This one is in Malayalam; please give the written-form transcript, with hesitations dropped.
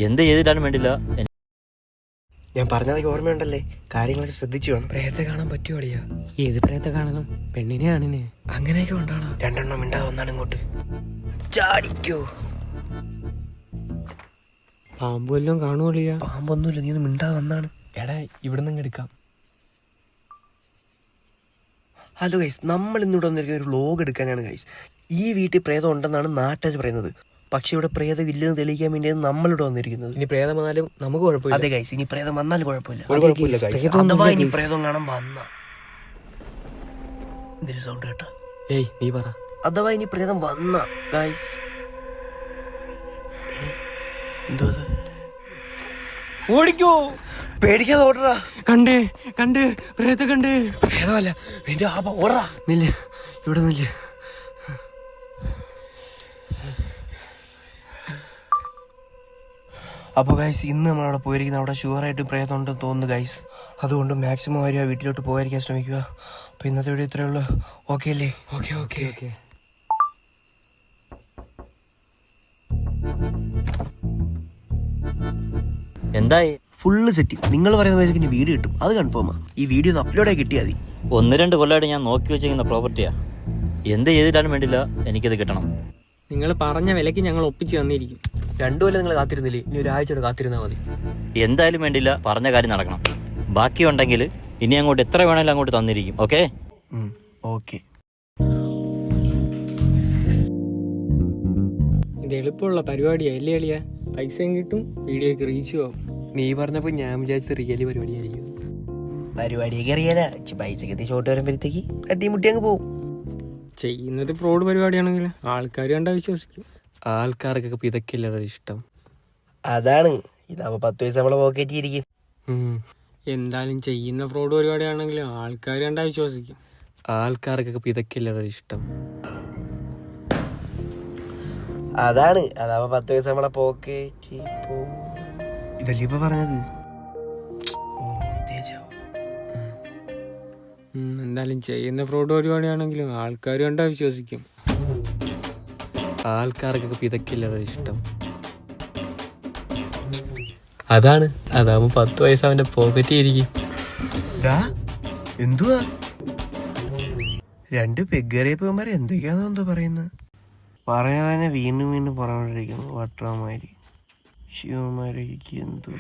എന്ത് ചെയ്തിട്ടാലും വേണ്ടില്ല. ഞാൻ പറഞ്ഞതൊക്കെ ഓർമ്മയുണ്ടല്ലേ? കാര്യങ്ങളൊക്കെ ശ്രദ്ധിച്ചു വേണം. പ്രേതത്തെ കാണാൻ പറ്റുമോ അളിയാ? ഏത് പ്രേതത്തെ കാണണം? പെണ്ണിനെ ആണിനെ അങ്ങനെയൊക്കെ ഉണ്ടാണോ? രണ്ടെണ്ണം മിണ്ടാതെ വന്നാണ് ഇങ്ങോട്ട്. ചാടിക്കോ. പാമ്പ് വല്ലതും കാണുവളിയാ? പാമ്പൊന്നുമില്ല, നീ ഒന്ന് മിണ്ടാതെ വന്നാണ്. എടാ ഇവിടെ നിന്ന് എടുക്കാം. ഹലോ ഗൈസ്, നമ്മൾ ഇന്നിവിടെ വന്നിരിക്കുന്ന ഒരു വ്ലോഗ് എടുക്കാനാണ് ഗൈസ്. ഈ വീട്ടിൽ പ്രേതം ഉണ്ടെന്നാണ് നാട്ടുകാർ പറയുന്നത്. പക്ഷെ ഇവിടെ പ്രേതം ഇല്ലെന്ന് തെളിയിക്കാൻ വേണ്ടിയാണ് നമ്മളിവിടെ വന്നിരിക്കുന്നത്. ഇനി പ്രേതം വന്നാലും നമുക്ക് കുഴപ്പമില്ല. അതെ ഗൈസ്, ഇനി പ്രേതം വന്നാലും കുഴപ്പമില്ല. അഥവാ ഇനി പ്രേതം കാണാൻ വന്ന എന്തൊരു സൗണ്ട് കേട്ടോ? ഏയ് നീ പറ. അഥവാ ഇനി പ്രേതം വന്ന ഗൈസ്, എന്തോ ഓടിക്കോ, പേടിക്കാതെ ഓടറാ. കണ്ട് പ്രേതത്തെ കണ്ട്. പ്രേതമല്ല, നിന്റെ ആപ ഓടറാ. നില്ല്, ഇവിടെ നില്ല്. അപ്പോൾ ഗൈസ്, ഇന്ന് നമ്മളവിടെ പോയിരിക്കുന്നത് അവിടെ ഷുവറായിട്ട് പ്രേതം ഉണ്ടെന്ന് തോന്നുന്നു ഗൈസ്. അതുകൊണ്ട് മാക്സിമം വരിക വീട്ടിലോട്ട് പോകാതിരിക്കാൻ ശ്രമിക്കുക. അപ്പോൾ ഇന്നത്തെ വീഡിയോ ഇത്രയേ ഉള്ളൂ. ഓക്കെ അല്ലേ? ഓക്കെ. എന്തായി? Full set. നിങ്ങൾ പറയുന്ന പോലെ ഇനി വീഡിയോ കിട്ടും, അത് കൺഫേമാ. ഈ വീഡിയോ ഒന്ന് അപ്ലോഡ് ആയി കിട്ടിയാൽ മതി. 1-2 കൊല്ലമായിട്ട് ഞാൻ നോക്കി വെച്ചിരിക്കുന്ന പ്രോപ്പർട്ടിയാ. എന്ത് ചെയ്തിട്ടാലും വേണ്ടില്ല, എനിക്കിത് കിട്ടണം. നിങ്ങൾ പറഞ്ഞ വിലക്ക് ഞങ്ങൾ ഒപ്പിച്ച് തന്നിരിക്കും. 2 കൊല്ലം നിങ്ങൾ കാത്തിരുന്നില്ലേ? ഇനി ഒരാഴ്ച കാത്തിരുന്നാൽ മതി. എന്തായാലും വേണ്ടില്ല, പറഞ്ഞ കാര്യം നടക്കണം. ബാക്കിയുണ്ടെങ്കിൽ ഇനി അങ്ങോട്ട് എത്ര വേണമെങ്കിലും അങ്ങോട്ട് തന്നിരിക്കും. Okay okay. ഇത് എളുപ്പമുള്ള പരിപാടിയാ അല്ലേ അളിയാ? പൈസയും കിട്ടും, വീഡിയോക്ക് റീച്ചും ആവും. നീ പറഞ്ഞപ്പോൾ ഞാൻ വിചാരിച്ചത് റിയലി പരിപാടിയായിരിക്കും. പരിപാടിയൊക്കെ അറിയാല. പൈസക്ക് ഷോട്ട് വരുമ്പോഴത്തേക്ക് തട്ടിമുട്ടി അങ്ങ് പോകും. ചെയ്യുന്നത് ഫ്രോഡ് പരിപാടിയാണെങ്കിൽ ആൾക്കാർ കണ്ടാ വിശ്വസിക്കും. ആൾക്കാർക്കൊക്കെ ഇതൊക്കെയല്ലേ ഇഷ്ടം. അതാണ്. ഇതാവുമ്പോൾ 10 പൈസ നമ്മളെ പോക്കറ്റിൽ ഇരിക്കും. എന്തായാലും ചെയ്യുന്ന ഫ്രോഡ് പരിപാടിയാണെങ്കിൽ ആൾക്കാർ കണ്ടാ വിശ്വസിക്കും. ആൾക്കാർക്കൊക്കെ ഇതൊക്കെയല്ലേ ഇഷ്ടം. അതാണ്. അതാവുമ്പോൾ 10 പൈസ നമ്മളെ പോക്കറ്റിൽ പോകും. ഇതല്ലേ ഇപ്പൊ പറഞ്ഞത്? എന്തായാലും ചെയ്യുന്ന ഫ്രോഡ് പരിപാടിയാണെങ്കിലും ആൾക്കാർ കണ്ടാ വിശ്വസിക്കും. ആൾക്കാർക്കൊക്കെ ഇതൊക്കെയല്ലേ ഇഷ്ടം. അതാണ്. അതാവുമ്പോ 10 പൈസ അവന്റെ പോക്കറ്റിൽ ഇരിക്കും. എന്തുവാ 2 പെഗ്ഗറിയപ്പന്മാരെ എന്തൊക്കെയാണോ എന്തോ പറയുന്നത്? പറയാനെ വീണ്ടും പറഞ്ഞോണ്ടിരിക്കുന്നു. വട്ടമാരി ശിവമാരയ്ക്ക് എന്തോ